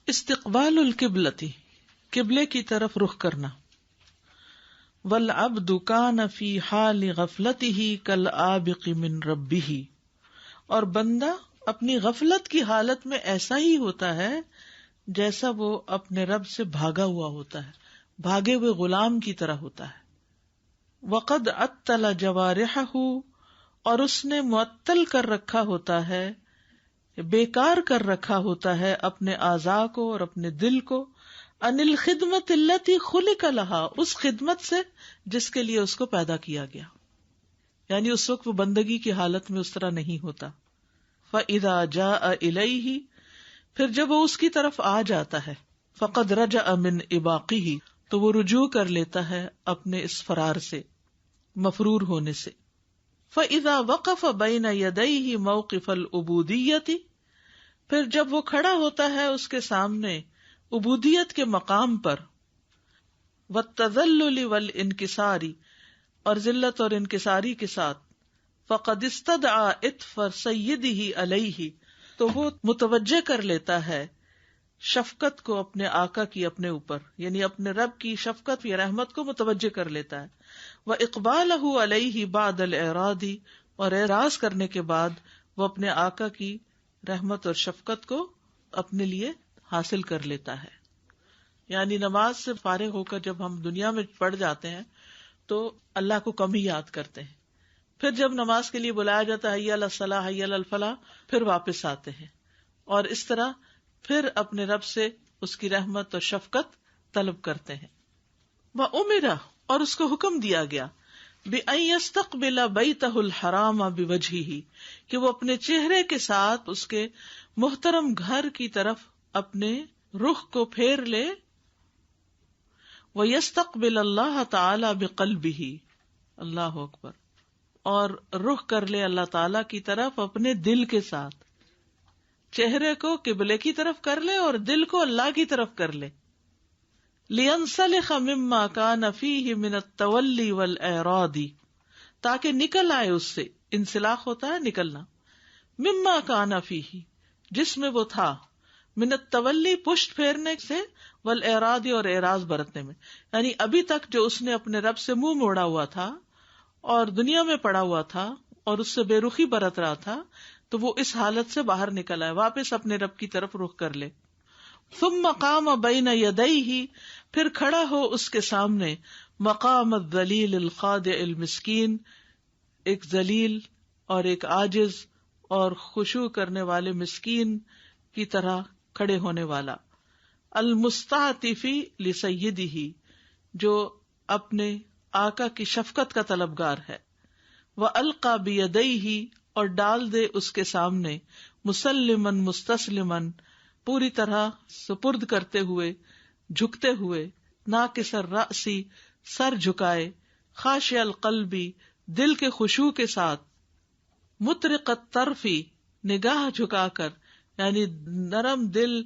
استقبال القبلتی، قبلے کی طرف رخ کرنا. والعبد کان فی حال غفلتہ کالآبق من ربہ، اور بندہ اپنی غفلت کی حالت میں ایسا ہی ہوتا ہے جیسا وہ اپنے رب سے بھاگا ہوا ہوتا ہے، بھاگے ہوئے غلام کی طرح ہوتا ہے. وقد عطل جوارحہ، اور اس نے معطل کر رکھا ہوتا ہے، بیکار کر رکھا ہوتا ہے اپنے اعضاء کو اور اپنے دل کو، ان الخدمت التی خلق لہا، اس خدمت سے جس کے لیے اس کو پیدا کیا گیا. یعنی اس وقت وہ بندگی کی حالت میں اس طرح نہیں ہوتا. فَإِذَا جَاءَ إِلَيْهِ، پھر جب وہ اس کی طرف آ جاتا ہے، فَقَدْ رَجَعَ مِنْ إِبَاقِهِ، تو وہ رجوع کر لیتا ہے اپنے اس فرار سے، مفرور ہونے سے. فَإِذَا وَقَفَ بَيْنَ يَدَيْهِ مَوْقِفَ الْعُبُودِيَّةِ، پھر جب وہ کھڑا ہوتا ہے اس کے سامنے عبودیت کے مقام پر، وَالتَّذَلُّلِ وَالْإِنْكِسَارِ، اور ذلت اور انکساری کے ساتھ، فَقَدْ اسْتَدْعَى عِطْفَ سَيِّدِهِ عَلَيْهِ، تو وہ متوجہ کر لیتا ہے شفقت کو اپنے آقا کی اپنے اوپر، یعنی اپنے رب کی شفقت یا رحمت کو متوجہ کر لیتا ہے. وَإِقْبَالَهُ عَلَيْهِ بَعْدَ الْإِعْرَاضِ، اور اعراض کرنے کے بعد وہ اپنے آقا کی رحمت اور شفقت کو اپنے لیے حاصل کر لیتا ہے. یعنی نماز سے فارغ ہو کر جب ہم دنیا میں پڑ جاتے ہیں تو اللہ کو کم ہی یاد کرتے ہیں، پھر جب نماز کے لیے بلایا جاتا ہے حی علی الصلاح حی علی الفلاح، پھر واپس آتے ہیں اور اس طرح پھر اپنے رب سے اس کی رحمت اور شفقت طلب کرتے ہیں. وَأُمِرَ، اور اس کو حکم دیا گیا، بِأَن يَسْتَقْبِلَ بَيْتَهُ الْحَرَامَ بِوَجْهِهِ، کہ وہ اپنے چہرے کے ساتھ اس کے محترم گھر کی طرف اپنے رخ کو پھیر لے. وَيَسْتَقْبِلَ اللَّهَ تَعَالَى بِقَلْبِهِ، اللہ اکبر، اور رخ کر لے اللہ تعالی کی طرف اپنے دل کے ساتھ. چہرے کو قبلے کی طرف کر لے اور دل کو اللہ کی طرف کر لے. لِيَنْسَلِخَ مِمَّا كَانَ فِيهِ مِنَ التَّوَلِّ وَالْإِعْرَاضِ، تاکہ نکل آئے اس سے، انسلاخ ہوتا ہے نکلنا، مِمَّا كَانَ فِيهِ، جس میں وہ تھا، من التولی، پشت پھیرنے سے، والإعراض، اور اعراض برتنے میں. یعنی ابھی تک جو اس نے اپنے رب سے منہ موڑا ہوا تھا اور دنیا میں پڑا ہوا تھا اور اس سے بے رخی برت رہا تھا، تو وہ اس حالت سے باہر نکل آئے، واپس اپنے رب کی طرف رخ کر لے. ثم قام بین یدیہ، پھر کھڑا ہو اس کے سامنے، مقام الذلیل الخاضع المسکین، ایک ذلیل اور ایک عاجز اور خشوع کرنے والے مسکین کی طرح کھڑے ہونے والا. المستعطف لسیدہ، جو اپنے آقا کی شفقت کا طلبگار ہے. وَأَلْقَى بِيَدَيْهِ، اور ڈال دے اس کے سامنے، مسلماً مستسلماً، پوری طرح سپرد کرتے ہوئے، جھکتے ہوئے، ناکس الرأس، سر جھکائے، خاشع القلب، دل کے خشوع کے ساتھ، مطرق الطرف، نگاہ جھکا کر، یعنی نرم دل،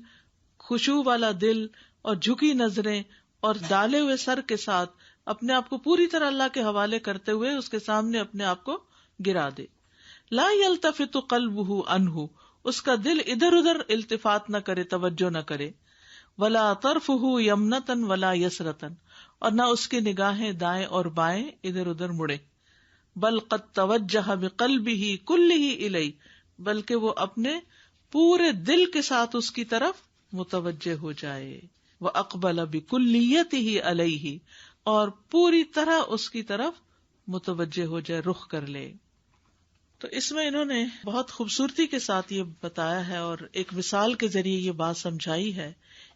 خشوع والا دل اور جھکی نظریں اور ڈالے ہوئے سر کے ساتھ اپنے آپ کو پوری طرح اللہ کے حوالے کرتے ہوئے اس کے سامنے اپنے آپ کو گرا دے. لا یلتفت قلبہ عنہ، اس کا دل ادھر ادھر التفات نہ کرے، توجہ نہ کرے. ولا طرفہ یمنۃ ولا یسرۃ، اور نہ اس کی نگاہیں دائیں اور بائیں ادھر ادھر مڑے. بل قد توجہ بقلبہ کلہ الیہ، بلکہ وہ اپنے پورے دل کے ساتھ اس کی طرف متوجہ ہو جائے. وَأَقْبَلَ بِكُلِّيَّتِهِ عَلَيْهِ، اور پوری طرح اس کی طرف متوجہ ہو جائے، رخ کر لے. تو اس میں انہوں نے بہت خوبصورتی کے ساتھ یہ بتایا ہے اور ایک مثال کے ذریعے یہ بات سمجھائی ہے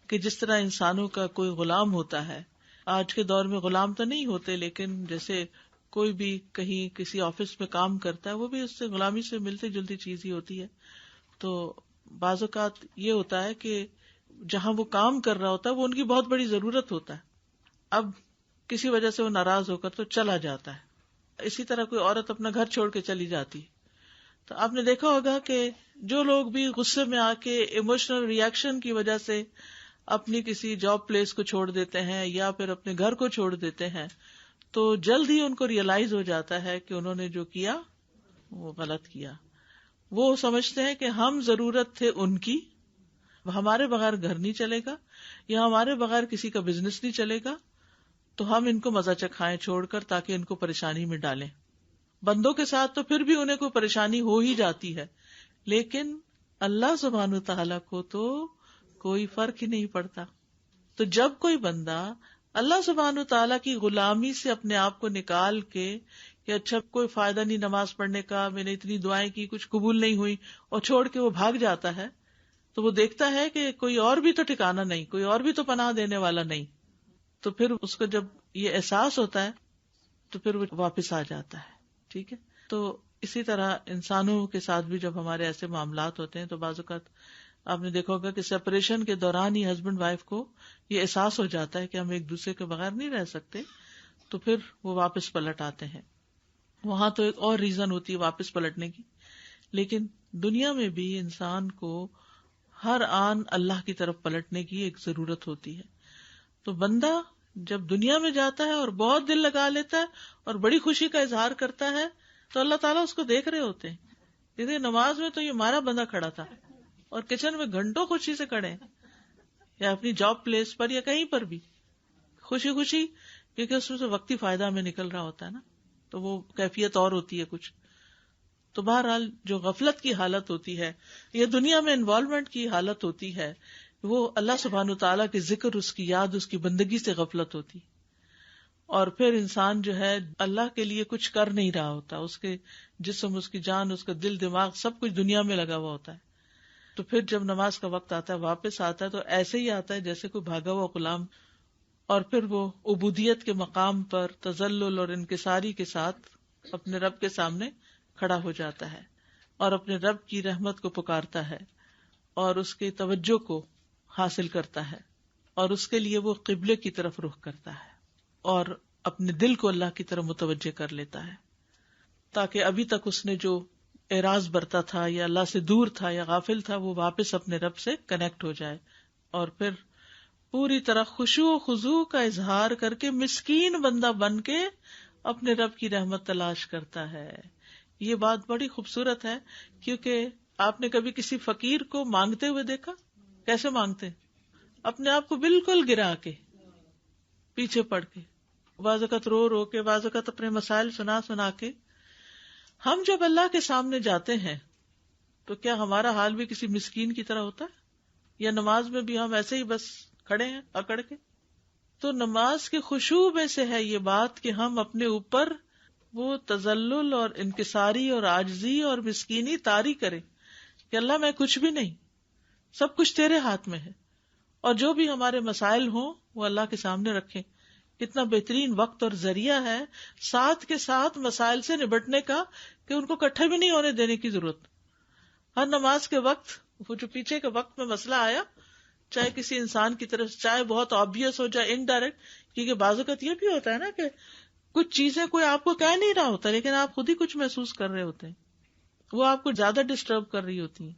کہ جس طرح انسانوں کا کوئی غلام ہوتا ہے، آج کے دور میں غلام تو نہیں ہوتے، لیکن جیسے کوئی بھی کہیں کسی آفس میں کام کرتا ہے، وہ بھی اس سے غلامی سے ملتی جلتی چیز ہی ہوتی ہے. تو بعض اوقات یہ ہوتا ہے کہ جہاں وہ کام کر رہا ہوتا ہے وہ ان کی بہت بڑی ضرورت ہوتا ہے، اب کسی وجہ سے وہ ناراض ہو کر تو چلا جاتا ہے. اسی طرح کوئی عورت اپنا گھر چھوڑ کے چلی جاتی، تو آپ نے دیکھا ہوگا کہ جو لوگ بھی غصے میں آ کے ایموشنل ریئیکشن کی وجہ سے اپنی کسی جاب پلیس کو چھوڑ دیتے ہیں یا پھر اپنے گھر کو چھوڑ دیتے ہیں، تو جلد ہی ان کو ریئلائز ہو جاتا ہے کہ انہوں نے جو کیا وہ غلط کیا. وہ سمجھتے ہیں کہ ہم ضرورت تھے ان کی ہمارے بغیر گھر نہیں چلے گا یا ہمارے بغیر کسی کا بزنس نہیں چلے گا، تو ہم ان کو مزہ چکھائیں چھوڑ کر تاکہ ان کو پریشانی میں ڈالیں. بندوں کے ساتھ تو پھر بھی انہیں کوئی پریشانی ہو ہی جاتی ہے، لیکن اللہ سبحانہ تعالیٰ کو تو کوئی فرق ہی نہیں پڑتا. تو جب کوئی بندہ اللہ سبحانہ تعالیٰ کی غلامی سے اپنے آپ کو نکال کے کہ اچھا کوئی فائدہ نہیں نماز پڑھنے کا، میں نے اتنی دعائیں کی کچھ قبول نہیں ہوئی، اور چھوڑ کے وہ بھاگ جاتا ہے، تو وہ دیکھتا ہے کہ کوئی اور بھی تو ٹھکانا نہیں، کوئی اور بھی تو پناہ دینے والا نہیں. تو پھر اس کو جب یہ احساس ہوتا ہے تو پھر وہ واپس آ جاتا ہے. ٹھیک ہے. تو اسی طرح انسانوں کے ساتھ بھی جب ہمارے ایسے معاملات ہوتے ہیں تو بعض اوقات آپ نے دیکھا ہوگا کہ سپریشن کے دوران ہی ہسبینڈ وائف کو یہ احساس ہو جاتا ہے کہ ہم ایک دوسرے کے بغیر نہیں رہ سکتے، تو پھر وہ واپس پلٹ آتے ہیں. وہاں تو ایک اور ریزن ہوتی ہے واپس پلٹنے کی، لیکن دنیا میں بھی انسان کو ہر آن اللہ کی طرف پلٹنے کی ایک ضرورت ہوتی ہے. تو بندہ جب دنیا میں جاتا ہے اور بہت دل لگا لیتا ہے اور بڑی خوشی کا اظہار کرتا ہے تو اللہ تعالیٰ اس کو دیکھ رہے ہوتے ہیں. دیکھیے نماز میں تو یہ ہمارا بندہ کھڑا تھا اور کچن میں گھنٹوں خوشی سے کھڑے ہیں، یا اپنی جاب پلیس پر یا کہیں پر بھی خوشی خوشی، کیونکہ اس میں سے وقتی فائدہ ہمیں نکل رہا ہوتا ہے نا، تو وہ کیفیت اور ہوتی ہے کچھ. تو بہرحال جو غفلت کی حالت ہوتی ہے یا دنیا میں انوالومنٹ کی حالت ہوتی ہے، وہ اللہ سبحانہ تعالیٰ کے ذکر، اس کی یاد، اس کی بندگی سے غفلت ہوتی. اور پھر انسان جو ہے اللہ کے لیے کچھ کر نہیں رہا ہوتا، اس کے جسم، اس کی جان، اس کا دل، دماغ سب کچھ دنیا میں لگا ہوا ہوتا ہے. تو پھر جب نماز کا وقت آتا ہے، واپس آتا ہے، تو ایسے ہی آتا ہے جیسے کوئی بھاگا ہوا غلام، اور پھر وہ عبودیت کے مقام پر تذلل اور انکساری کے ساتھ اپنے رب کے سامنے کھڑا ہو جاتا ہے اور اپنے رب کی رحمت کو پکارتا ہے اور اس کی توجہ کو حاصل کرتا ہے، اور اس کے لیے وہ قبلے کی طرف رخ کرتا ہے اور اپنے دل کو اللہ کی طرف متوجہ کر لیتا ہے، تاکہ ابھی تک اس نے جو اعراض برتا تھا یا اللہ سے دور تھا یا غافل تھا، وہ واپس اپنے رب سے کنیکٹ ہو جائے، اور پھر پوری طرح خشوع و خضوع کا اظہار کر کے مسکین بندہ بن کے اپنے رب کی رحمت تلاش کرتا ہے. یہ بات بڑی خوبصورت ہے، کیونکہ آپ نے کبھی کسی فقیر کو مانگتے ہوئے دیکھا؟ کیسے مانگتے؟ اپنے آپ کو بالکل گرا کے، پیچھے پڑ کے، بعض اوقات رو رو کے، بعض اوقات اپنے مسائل سنا سنا کے. ہم جب اللہ کے سامنے جاتے ہیں تو کیا ہمارا حال بھی کسی مسکین کی طرح ہوتا ہے؟ یا نماز میں بھی ہم ایسے ہی بس کھڑے ہیں اکڑ کے؟ تو نماز کے خشوع میں سے ہے یہ بات کہ ہم اپنے اوپر وہ تذلل اور انکساری اور عاجزی اور مسکینی طاری کریں کہ اللہ میں کچھ بھی نہیں، سب کچھ تیرے ہاتھ میں ہے، اور جو بھی ہمارے مسائل ہوں وہ اللہ کے سامنے رکھیں. کتنا بہترین وقت اور ذریعہ ہے ساتھ کے ساتھ مسائل سے نبٹنے کا کہ ان کو اکٹھے بھی نہیں ہونے دینے کی ضرورت. ہر نماز کے وقت وہ جو پیچھے کے وقت میں مسئلہ آیا، چاہے کسی انسان کی طرف، چاہے بہت آبویس ہو جائے انڈائریکٹ، کیونکہ بعض اوقات یہ بھی ہوتا ہے نا کہ کچھ چیزیں کوئی آپ کو کہہ نہیں رہا ہوتا لیکن آپ خود ہی کچھ محسوس کر رہے ہوتے ہیں، وہ آپ کو زیادہ ڈسٹرب کر رہی ہوتی ہیں.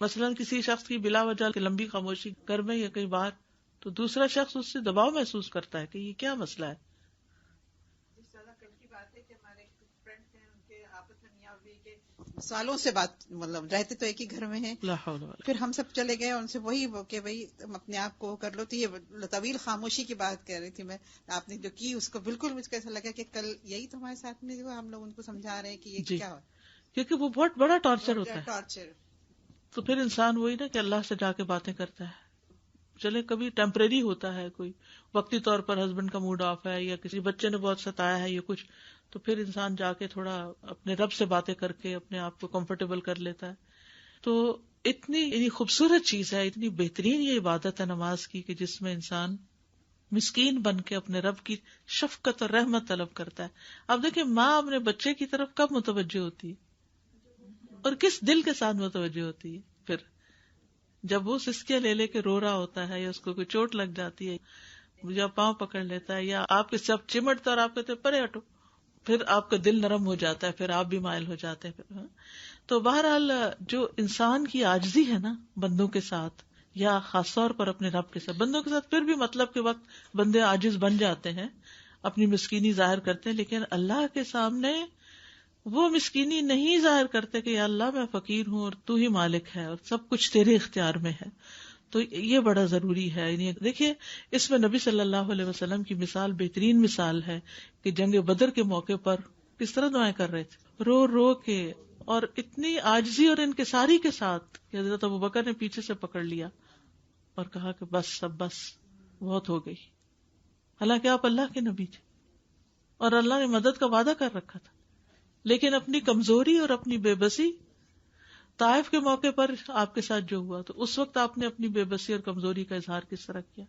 مثلاً کسی شخص کی بلا وجہ لمبی خاموشی گھر میں یا کہیں باہر، تو دوسرا شخص اس سے دباؤ محسوس کرتا ہے کہ یہ کیا مسئلہ ہے. سالوں سے بات، مطلب رہتے تو ایک ہی گھر میں ہیں، پھر ہم سب چلے گئے ان سے وہی کہ بھائی تم اپنے آپ کو کر لو. تو یہ طویل خاموشی کی بات کہہ رہی تھی میں، آپ نے جو کی اس کو بالکل مجھ کو ایسا لگا کہ کل یہی تو ہمارے ساتھ میں جو ہم لوگ ان کو سمجھا رہے ہیں کہ یہ کیا ہو، کیونکہ وہ بہت بڑا ٹارچر ہوتا ہے. ٹارچر. تو پھر انسان وہی نا کہ اللہ سے جا کے باتیں کرتا ہے. چلے کبھی ٹیمپریری ہوتا ہے، کوئی وقتی طور پر ہسبینڈ کا موڈ آف ہے یا کسی بچے نے بہت ستایا ہے یا کچھ، تو پھر انسان جا کے تھوڑا اپنے رب سے باتیں کر کے اپنے آپ کو کمفرٹیبل کر لیتا ہے. تو اتنی خوبصورت چیز ہے، اتنی بہترین یہ عبادت ہے نماز کی کہ جس میں انسان مسکین بن کے اپنے رب کی شفقت اور رحمت طلب کرتا ہے. اب دیکھیں ماں اپنے بچے کی طرف کب متوجہ ہوتی ہے اور کس دل کے ساتھ متوجہ ہوتی ہے؟ پھر جب وہ سسکیاں لے لے کے رو رہا ہوتا ہے یا اس کو کوئی چوٹ لگ جاتی ہے یا پاؤں پکڑ لیتا ہے یا آپ کے سب چمٹتا اور آپ کہتے پرے ہٹو، پھر آپ کا دل نرم ہو جاتا ہے، پھر آپ بھی مائل ہو جاتے ہیں. پھر تو بہرحال جو انسان کی عاجزی ہے نا بندوں کے ساتھ، یا خاص طور پر اپنے رب کے ساتھ، بندوں کے ساتھ پھر بھی مطلب کے وقت بندے عاجز بن جاتے ہیں، اپنی مسکینی ظاہر کرتے ہیں، لیکن اللہ کے سامنے وہ مسکینی نہیں ظاہر کرتے کہ یا اللہ میں فقیر ہوں اور تو ہی مالک ہے اور سب کچھ تیرے اختیار میں ہے. تو یہ بڑا ضروری ہے. یعنی دیکھیے اس میں نبی صلی اللہ علیہ وسلم کی مثال بہترین مثال ہے کہ جنگ بدر کے موقع پر کس طرح دعائیں کر رہے تھے, رو رو کے اور اتنی عاجزی اور انکساری کے ساتھ کہ حضرت ابوبکر نے پیچھے سے پکڑ لیا اور کہا کہ بس اب بس بہت ہو گئی. حالانکہ آپ اللہ کے نبی تھے اور اللہ نے مدد کا وعدہ کر رکھا تھا, لیکن اپنی کمزوری اور اپنی بے بسی, طائف کے موقع پر آپ کے ساتھ جو ہوا تو اس وقت آپ نے اپنی بے بسی اور کمزوری کا اظہار کس طرح کیا.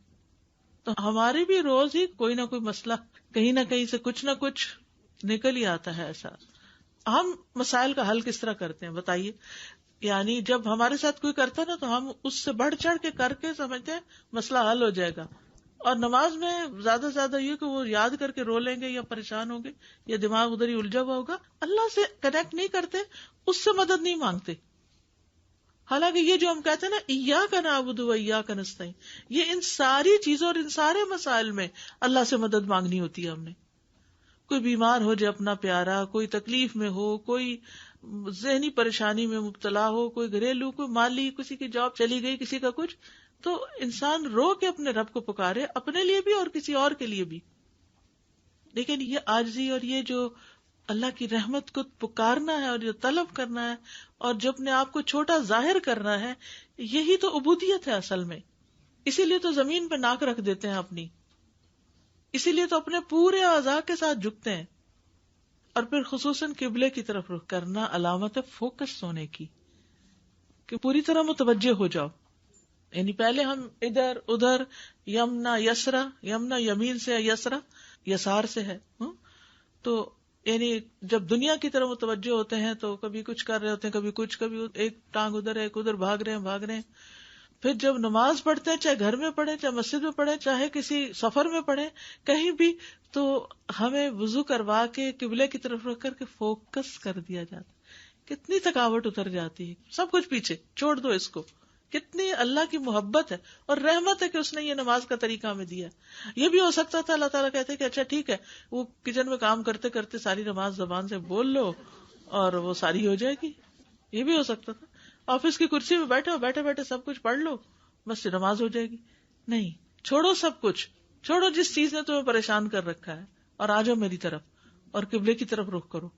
تو ہمارے بھی روز ہی کوئی نہ کوئی مسئلہ کہیں نہ کہیں سے کچھ نہ کچھ نکل ہی آتا ہے. ایسا ہم مسائل کا حل کس طرح کرتے ہیں بتائیے؟ یعنی جب ہمارے ساتھ کوئی کرتا نا تو ہم اس سے بڑھ چڑھ کے کر کے سمجھتے ہیں مسئلہ حل ہو جائے گا, اور نماز میں زیادہ سے زیادہ یہ کہ وہ یاد کر کے رو لیں گے یا پریشان ہوں گے یا دماغ ادھر ہی الجھا ہوا ہوگا. اللہ سے کنیکٹ نہیں کرتے, اس سے مدد نہیں مانگتے. حالانکہ یہ جو ہم کہتے ہیں نا ایاک نعبد و ایاک نستعین, یہ ان ساری چیزوں اور ان سارے مسائل میں اللہ سے مدد مانگنی ہوتی ہے. ہم نے کوئی بیمار ہو جائے اپنا پیارا, کوئی تکلیف میں ہو, کوئی ذہنی پریشانی میں مبتلا ہو, کوئی گھریلو, کوئی مالی, کسی کی جاب چلی گئی, کسی کا کچھ, تو انسان رو کے اپنے رب کو پکارے, اپنے لیے بھی اور کسی اور کے لیے بھی. لیکن یہ عاجزی اور یہ جو اللہ کی رحمت کو پکارنا ہے اور جو طلب کرنا ہے اور جو اپنے آپ کو چھوٹا ظاہر کرنا ہے, یہی تو عبودیت ہے اصل میں. اسی لیے تو زمین پہ ناک رکھ دیتے ہیں اپنی, اسی لیے تو اپنے پورے اعضاء کے ساتھ جھکتے ہیں. اور پھر خصوصاً قبلے کی طرف رخ کرنا علامت ہے فوکس ہونے کی, کہ پوری طرح متوجہ ہو جاؤ. یعنی پہلے ہم ادھر ادھر, یمنا یسرا, یمنا یمین سے, یسرا یسار سے ہے, تو یعنی جب دنیا کی طرف متوجہ ہوتے ہیں تو کبھی کچھ کر رہے ہوتے ہیں, کبھی کچھ, کبھی ایک ٹانگ ادھر ہے ایک ادھر, بھاگ رہے ہیں. پھر جب نماز پڑھتے ہیں, چاہے گھر میں پڑھیں, چاہے مسجد میں پڑھیں, چاہے کسی سفر میں پڑھیں, کہیں بھی, تو ہمیں وضو کروا کے قبلے کی طرف رکھ کر کے فوکس کر دیا جاتا. کتنی تھکاوٹ اتر جاتی ہے, سب کچھ پیچھے چھوڑ دو اس کو. کتنی اللہ کی محبت ہے اور رحمت ہے کہ اس نے یہ نماز کا طریقہ ہمیں دیا. یہ بھی ہو سکتا تھا اللہ تعالیٰ کہتے کہ اچھا ٹھیک ہے, وہ کچن میں کام کرتے کرتے ساری نماز زبان سے بول لو اور وہ ساری ہو جائے گی. یہ بھی ہو سکتا تھا. آفس کی کرسی میں بیٹھے بیٹھے سب کچھ پڑھ لو, بس نماز ہو جائے گی. نہیں, چھوڑو سب کچھ, چھوڑو جس چیز نے تمہیں پریشان کر رکھا ہے, اور آ جاؤ میری طرف اور قبلے کی طرف رخ کرو.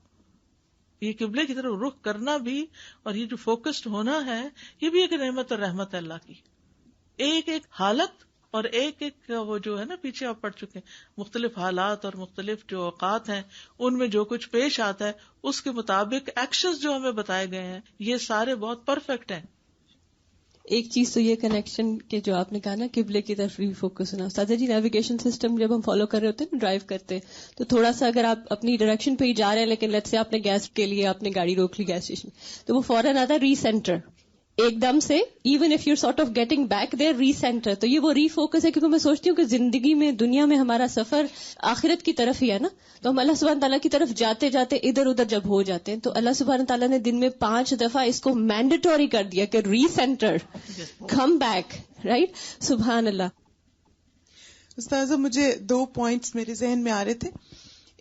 یہ قبلے کی طرف رخ کرنا بھی اور یہ جو فوکسڈ ہونا ہے, یہ بھی ایک نعمت اور رحمت ہے اللہ کی. ایک ایک حالت اور ایک ایک وہ جو ہے نا, پیچھے آپ پڑھ چکے, مختلف حالات اور مختلف جو اوقات ہیں ان میں جو کچھ پیش آتا ہے اس کے مطابق ایکشنز جو ہمیں بتائے گئے ہیں, یہ سارے بہت پرفیکٹ ہیں. ایک چیز تو یہ کنیکشن کے جو آپ نے کہا نا قبلے کی طرف ری فوکس ہونا. استاد جی نیویگیشن سسٹم جب ہم فالو کر رہے ہوتے ہیں نا, ڈرائیو کرتے ہیں, تو تھوڑا سا اگر آپ اپنی ڈائریکشن پہ ہی جا رہے ہیں لیکن لیٹس سے آپ نے گیس کے لیے آپ نے گاڑی روک لی گیس اسٹیشن, تو وہ فوراً آتا ہے ری سینٹر ایک دم سے, even if you sort of getting back there, recentre. تو یہ وہ ری فوکس ہے, کیونکہ میں سوچتی ہوں کہ زندگی میں دنیا میں ہمارا سفر آخرت کی طرف ہی ہے نا, تو ہم اللہ سبحانہ تعالیٰ کی طرف جاتے جاتے ادھر ادھر جب ہو جاتے ہیں, تو اللہ سبحانہ تعالیٰ نے دن میں 5 دفعہ اس کو مینڈیٹوری کر دیا کہ ری سینٹر, کم بیک, رائٹ. سبحان اللہ. استاذہ مجھے 2 پوائنٹس میرے ذہن میں آ رہے تھے.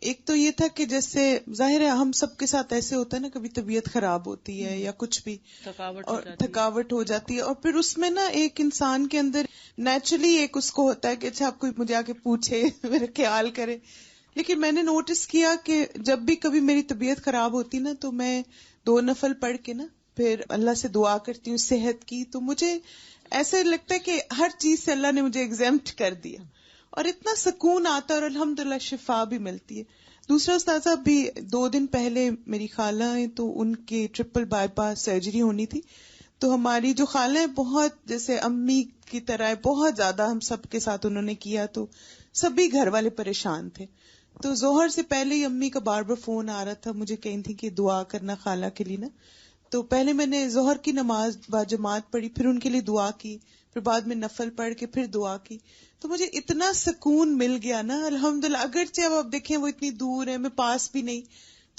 ایک تو یہ تھا کہ جیسے ظاہر ہے ہم سب کے ساتھ ایسے ہوتا ہے نا, کبھی طبیعت خراب ہوتی ہے یا کچھ بھی, اور تھکاوٹ ہو جاتی ہے, اور پھر اس میں نا ایک انسان کے اندر نیچرلی ایک اس کو ہوتا ہے کہ اچھا آپ کوئی مجھے آ کے پوچھے, میرا خیال کرے. لیکن میں نے نوٹس کیا کہ جب بھی کبھی میری طبیعت خراب ہوتی نا, تو میں 2 نفل پڑھ کے نا پھر اللہ سے دعا کرتی ہوں صحت کی, تو مجھے ایسا لگتا ہے کہ ہر چیز سے اللہ نے مجھے ایگزیمپٹ کر دیا, اور اتنا سکون آتا ہے اور الحمدللہ شفا بھی ملتی ہے. دوسرا استاذہ بھی 2 دن پہلے میری خالہ ہیں, تو ان کی ٹرپل بائی پاس سرجری ہونی تھی. تو ہماری جو خالہ ہیں بہت جیسے امی کی طرح بہت زیادہ ہم سب کے ساتھ انہوں نے کیا, تو سبھی گھر والے پریشان تھے. تو ظہر سے پہلے ہی امی کا بار بار فون آ رہا تھا, مجھے کہیں تھی کہ دعا کرنا خالہ کے لیے نا. تو پہلے میں نے ظہر کی نماز باجماعت پڑھی, پھر ان کے لیے دعا کی, پھر بعد میں نفل پڑھ کے پھر دعا کی. تو مجھے اتنا سکون مل گیا نا الحمدللہ. اگرچہ اب آپ دیکھیں وہ اتنی دور ہے, میں پاس بھی نہیں,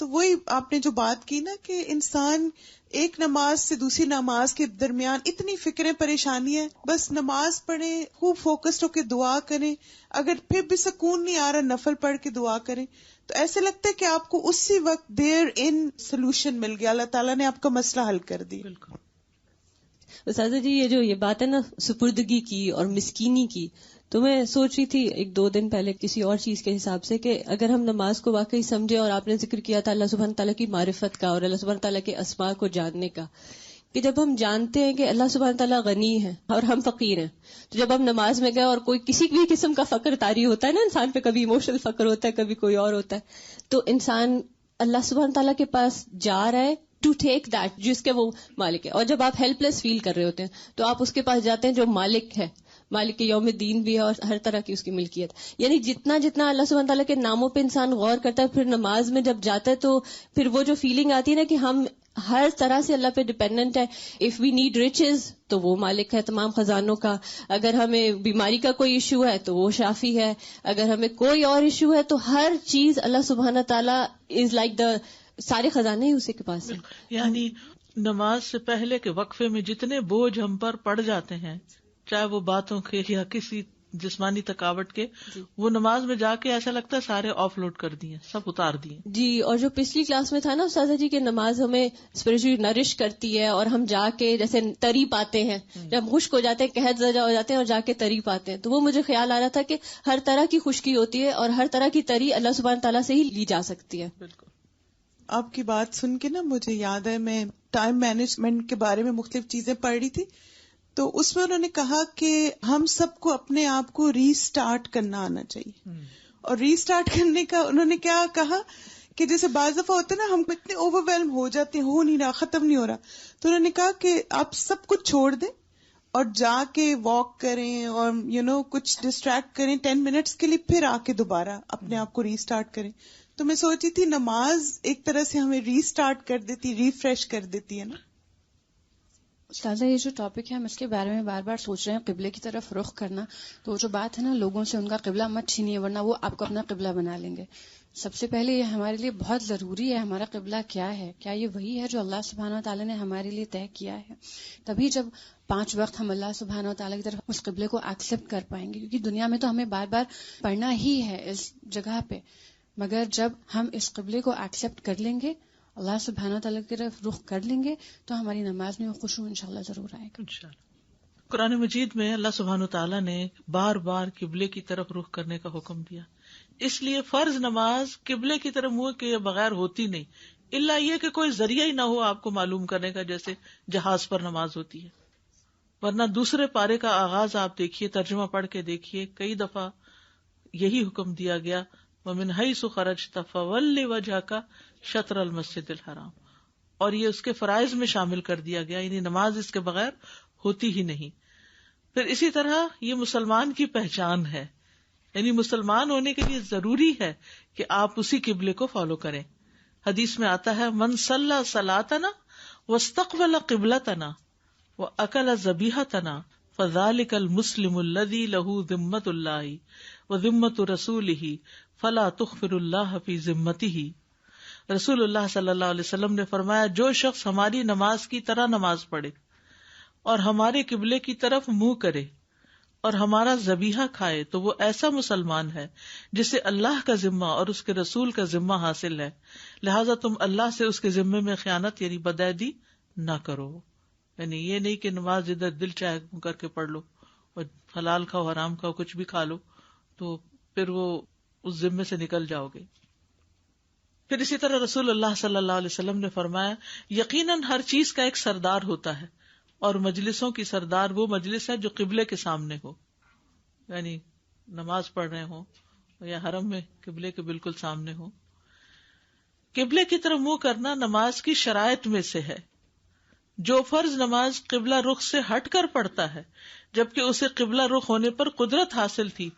تو وہی آپ نے جو بات کی نا کہ انسان ایک نماز سے دوسری نماز کے درمیان اتنی فکریں پریشانیاں, بس نماز پڑھیں, خوب فوکسڈ ہو کے دعا کریں, اگر پھر بھی سکون نہیں آ رہا نفل پڑھ کے دعا کریں. تو ایسے لگتا ہے کہ آپ کو اسی وقت دیر ان سولوشن مل گیا، اللہ تعالیٰ نے آپ کا مسئلہ حل کر دیا. بالکل. اساتذہ جی یہ بات ہے نا سپردگی کی اور مسکینی کی، تو میں سوچ رہی تھی 1-2 دن پہلے کسی اور چیز کے حساب سے کہ اگر ہم نماز کو واقعی سمجھے، اور آپ نے ذکر کیا تھا اللہ سبحانہ تعالیٰ کی معرفت کا اور اللہ سبحانہ تعالیٰ کے اسماء کو جاننے کا، کہ جب ہم جانتے ہیں کہ اللہ سبحانہ تعالیٰ غنی ہے اور ہم فقیر ہیں، تو جب ہم نماز میں گئے اور کوئی کسی بھی قسم کا فقر طاری ہوتا ہے نا انسان پہ، کبھی ایموشنل فقر ہوتا ہے، کبھی کوئی اور ہوتا ہے، تو انسان اللہ سبحانہ تعالیٰ کے پاس جا رہا ہے ٹو ٹیک دیٹ جس کے وہ مالک ہے. اور جب آپ ہیلپ لیس فیل کر رہے ہوتے ہیں تو آپ اس کے پاس جاتے ہیں جو مالک ہے، مالک کے یوم الدین بھی ہے اور ہر طرح کی اس کی ملکیت. یعنی جتنا اللہ سبحانہ تعالیٰ کے ناموں پہ انسان غور کرتا ہے، پھر نماز میں جب جاتا ہے تو پھر وہ جو فیلنگ آتی ہے نا کہ ہم ہر طرح سے اللہ پہ ڈیپینڈنٹ ہے. اف وی نیڈ riches تو وہ مالک ہے تمام خزانوں کا، اگر ہمیں بیماری کا کوئی ایشو ہے تو وہ شافی ہے، اگر ہمیں کوئی اور ایشو ہے تو ہر چیز اللہ سبحانہ تعالیٰ از لائک دا سارے خزانے ہی اسی کے پاس ہیں. یعنی نماز سے پہلے کے وقفے میں جتنے بوجھ ہم پر پڑ جاتے ہیں، چاہے وہ باتوں کے یا کسی جسمانی تھکاوٹ کے، وہ نماز میں جا کے ایسا لگتا ہے سارے آف لوڈ کر دیے، سب اتار دیے. جی. اور جو پچھلی کلاس میں تھا نا استاذہ جی کہ نماز ہمیں اسپرچولی نرش کرتی ہے، اور ہم جا کے جیسے تری پاتے ہیں، جب خشک ہو جاتے ہیں، قحط زدہ ہو جاتے ہیں اور جا کے تری پاتے ہیں، تو وہ مجھے خیال آ رہا تھا کہ ہر طرح کی خشکی ہوتی ہے اور ہر طرح کی تری اللہ سبحانہ تعالیٰ سے ہی لی جا سکتی ہے. بالکل. آپ کی بات سن کے نا مجھے یاد ہے، میں ٹائم مینجمنٹ کے بارے میں مختلف چیزیں پڑھ رہی تھی، تو اس میں انہوں نے کہا کہ ہم سب کو اپنے آپ کو ری سٹارٹ کرنا آنا چاہیے. اور ری سٹارٹ کرنے کا انہوں نے کیا کہا کہ جیسے بعض دفعہ ہوتا ہے نا ہم اتنے اوور ویلم ہو جاتے ہیں، ہو نہیں رہا، ختم نہیں ہو رہا، تو انہوں نے کہا کہ آپ سب کچھ چھوڑ دیں اور جا کے واک کریں اور کچھ ڈسٹریکٹ کریں 10 منٹس کے لیے، پھر آ کے دوبارہ اپنے آپ کو ری سٹارٹ کریں. تو میں سوچی تھی نماز ایک طرح سے ہمیں ری سٹارٹ کر دیتی، ریفریش کر دیتی ہے نا. استاذہ یہ جو ٹاپک ہے ہم اس کے بارے میں بار بار سوچ رہے ہیں، قبلے کی طرف رخ کرنا، تو جو بات ہے نا لوگوں سے ان کا قبلہ مت چھینیے ورنہ وہ آپ کو اپنا قبلہ بنا لیں گے. سب سے پہلے یہ ہمارے لیے بہت ضروری ہے، ہمارا قبلہ کیا ہے، کیا یہ وہی ہے جو اللہ سبحانہ و تعالیٰ نے ہمارے لیے طے کیا ہے. تبھی جب 5 وقت ہم اللہ سبحانہ و تعالیٰ کی طرف اس قبلے کو ایکسیپٹ کر پائیں گے، کیونکہ دنیا میں تو ہمیں بار بار پڑھنا ہی ہے اس جگہ پہ، مگر جب ہم اس قبلے کو ایکسیپٹ کر لیں گے، اللہ سبحانہ وتعالیٰ کی طرف رخ کر لیں گے، تو ہماری نماز میں خشوع انشاءاللہ ضرور آئے گا. انشاءاللہ. قرآن مجید میں اللہ سبحانہ وتعالیٰ نے بار بار قبلے کی طرف رخ کرنے کا حکم دیا، اس لیے فرض نماز قبلے کی طرف منہ کے بغیر ہوتی نہیں، الا یہ کہ کوئی ذریعہ ہی نہ ہو آپ کو معلوم کرنے کا، جیسے جہاز پر نماز ہوتی ہے. ورنہ دوسرے پارے کا آغاز آپ دیکھیے، ترجمہ پڑھ کے دیکھیے، کئی دفعہ یہی حکم دیا گیا، وَمِنْ حَيْثُ خَرَجْتَ فَوَلِّ وَجْهَكَ شَطْرَ الْمَسْجِدِ الْحَرَامِ، اور یہ اس کے فرائض میں شامل کر دیا گیا، یعنی نماز اس کے بغیر ہوتی ہی نہیں. پھر اسی طرح یہ مسلمان کی پہچان ہے، یعنی مسلمان ہونے کے لیے ضروری ہے کہ آپ اسی قبلے کو فالو کریں. حدیث میں آتا ہے من صلی صلاتنا واستقبل قبلتنا واکل ذبیحتنا فذلک المسلم الذی له ذمۃ اللہ وذمۃ رسولہ فلا تخفر اللہ فی ذمتہ. رسول اللہ صلی اللہ علیہ وسلم نے فرمایا، جو شخص ہماری نماز کی طرح نماز پڑھے اور ہمارے قبلے کی طرف منہ کرے اور ہمارا ذبیحہ کھائے تو وہ ایسا مسلمان ہے جسے اللہ کا ذمہ اور اس کے رسول کا ذمہ حاصل ہے، لہٰذا تم اللہ سے اس کے ذمے میں خیانت یعنی بدعہدی نہ کرو. یعنی یہ نہیں کہ نماز جدھر دل چاہے کر کے پڑھ لو اور حلال کھاؤ حرام کھاؤ کچھ بھی کھا لو تو پھر وہ اس ذمے سے نکل جاؤ گے. پھر اسی طرح رسول اللہ صلی اللہ علیہ وسلم نے فرمایا، یقیناً ہر چیز کا ایک سردار ہوتا ہے اور مجلسوں کی سردار وہ مجلس ہے جو قبلے کے سامنے ہو، یعنی نماز پڑھ رہے ہوں یا حرم میں قبلے کے بالکل سامنے ہو. قبلے کی طرف منہ کرنا نماز کی شرائط میں سے ہے. جو فرض نماز قبلہ رخ سے ہٹ کر پڑھتا ہے جبکہ اسے قبلہ رخ ہونے پر قدرت حاصل تھی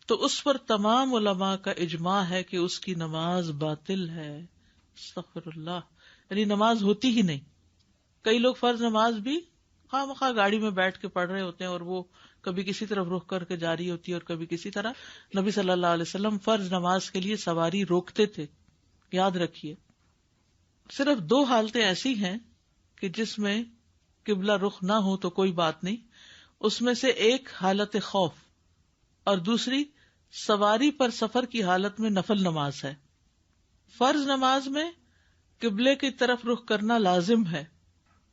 تو اس پر تمام علماء کا اجماع ہے کہ اس کی نماز باطل ہے. استغفر اللہ، یعنی نماز ہوتی ہی نہیں. کئی لوگ فرض نماز بھی خواہ مخواہ گاڑی میں بیٹھ کے پڑھ رہے ہوتے ہیں اور وہ کبھی کسی طرف رخ کر کے جاری ہوتی ہے اور کبھی کسی طرح. نبی صلی اللہ علیہ وسلم فرض نماز کے لیے سواری روکتے تھے. یاد رکھیے صرف 2 حالتیں ایسی ہیں کہ جس میں قبلہ رخ نہ ہو تو کوئی بات نہیں، اس میں سے ایک حالت خوف اور دوسری سواری پر سفر کی حالت میں نفل نماز ہے. فرض نماز میں قبلے کی طرف رخ کرنا لازم ہے،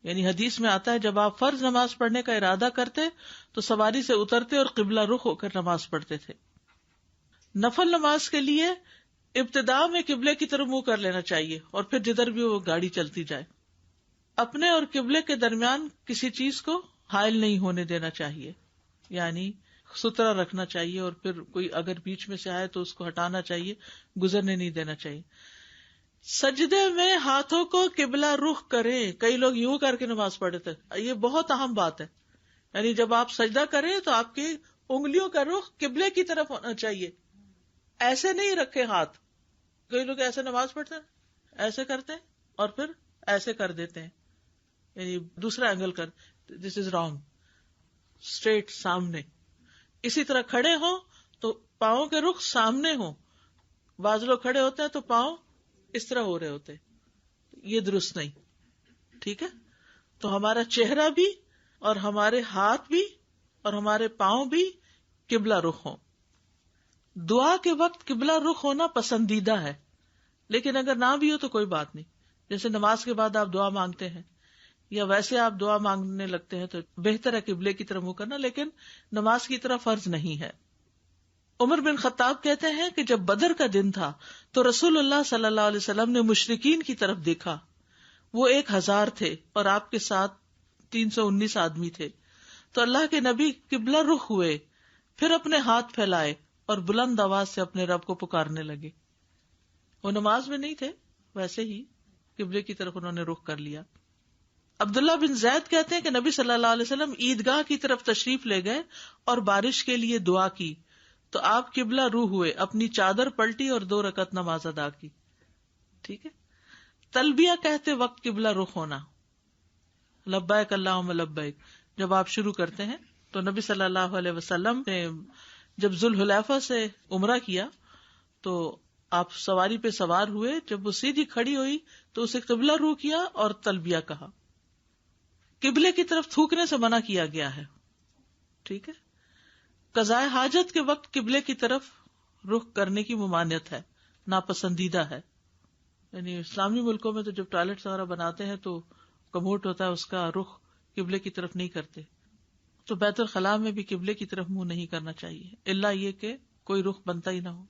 یعنی حدیث میں آتا ہے جب آپ فرض نماز پڑھنے کا ارادہ کرتے تو سواری سے اترتے اور قبلہ رخ ہو کر نماز پڑھتے تھے۔ نفل نماز کے لیے ابتدا میں قبلے کی طرف منہ کر لینا چاہیے اور پھر جدھر بھی وہ گاڑی چلتی جائے۔ اپنے اور قبلے کے درمیان کسی چیز کو حائل نہیں ہونے دینا چاہیے، یعنی ستھرا رکھنا چاہیے، اور پھر کوئی اگر بیچ میں سے آئے تو اس کو ہٹانا چاہیے، گزرنے نہیں دینا چاہیے۔ سجدے میں ہاتھوں کو قبلہ رخ کریں، کئی لوگ یوں کر کے نماز پڑھتے ہیں، یہ بہت اہم بات ہے، یعنی جب آپ سجدہ کریں تو آپ کی انگلیوں کا رخ قبلے کی طرف ہونا چاہیے، ایسے نہیں رکھے ہاتھ۔ کئی لوگ ایسے نماز پڑھتے ہیں، ایسے کرتے ہیں اور پھر ایسے کر دیتے ہیں، یعنی دوسرا اینگل کر، دس از رانگ، اسٹریٹ سامنے۔ اسی طرح کھڑے ہوں تو پاؤں کے رخ سامنے ہوں، بعض لوگ کھڑے ہوتے ہیں تو پاؤں اس طرح ہو رہے ہوتے، یہ درست نہیں، ٹھیک ہے؟ تو ہمارا چہرہ بھی اور ہمارے ہاتھ بھی اور ہمارے پاؤں بھی قبلہ رخ ہوں۔ دعا کے وقت قبلہ رخ ہونا پسندیدہ ہے، لیکن اگر نہ بھی ہو تو کوئی بات نہیں، جیسے نماز کے بعد آپ دعا مانگتے ہیں یا ویسے آپ دعا مانگنے لگتے ہیں تو بہتر ہے قبلے کی طرف منہ کرنا، لیکن نماز کی طرف فرض نہیں ہے۔ عمر بن خطاب کہتے ہیں کہ جب بدر کا دن تھا تو رسول اللہ صلی اللہ علیہ وسلم نے مشرکین کی طرف دیکھا، وہ 1000 تھے اور آپ کے ساتھ 319 آدمی تھے، تو اللہ کے نبی قبلہ رخ ہوئے، پھر اپنے ہاتھ پھیلائے اور بلند آواز سے اپنے رب کو پکارنے لگے۔ وہ نماز میں نہیں تھے، ویسے ہی قبلے کی طرف انہوں نے رخ کر لیا۔ عبداللہ بن زید کہتے ہیں کہ نبی صلی اللہ علیہ وسلم عیدگاہ کی طرف تشریف لے گئے اور بارش کے لیے دعا کی تو آپ قبلہ روح ہوئے، اپنی چادر پلٹی اور 2 رکعت نماز ادا کی۔ ٹھیک ہے، تلبیہ کہتے وقت قبلہ رخ ہونا، لبیک اللہم لبیک جب آپ شروع کرتے ہیں، تو نبی صلی اللہ علیہ وسلم نے جب ذوالحلیفہ سے عمرہ کیا تو آپ سواری پہ سوار ہوئے، جب وہ سیدھی کھڑی ہوئی تو اسے قبلہ روح کیا اور تلبیہ کہا۔ قبلے کی طرف تھوکنے سے منع کیا گیا ہے، ٹھیک ہے۔ قضاء حاجت کے وقت قبلے کی طرف رخ کرنے کی ممانعت ہے، ناپسندیدہ ہے، یعنی اسلامی ملکوں میں تو جب ٹوائلٹ وغیرہ بناتے ہیں تو کموڈ ہوتا ہے، اس کا رخ قبلے کی طرف نہیں کرتے، تو بیت الخلاء میں بھی قبلے کی طرف منہ نہیں کرنا چاہیے، الا یہ کہ کوئی رخ بنتا ہی نہ ہو،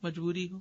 مجبوری ہو۔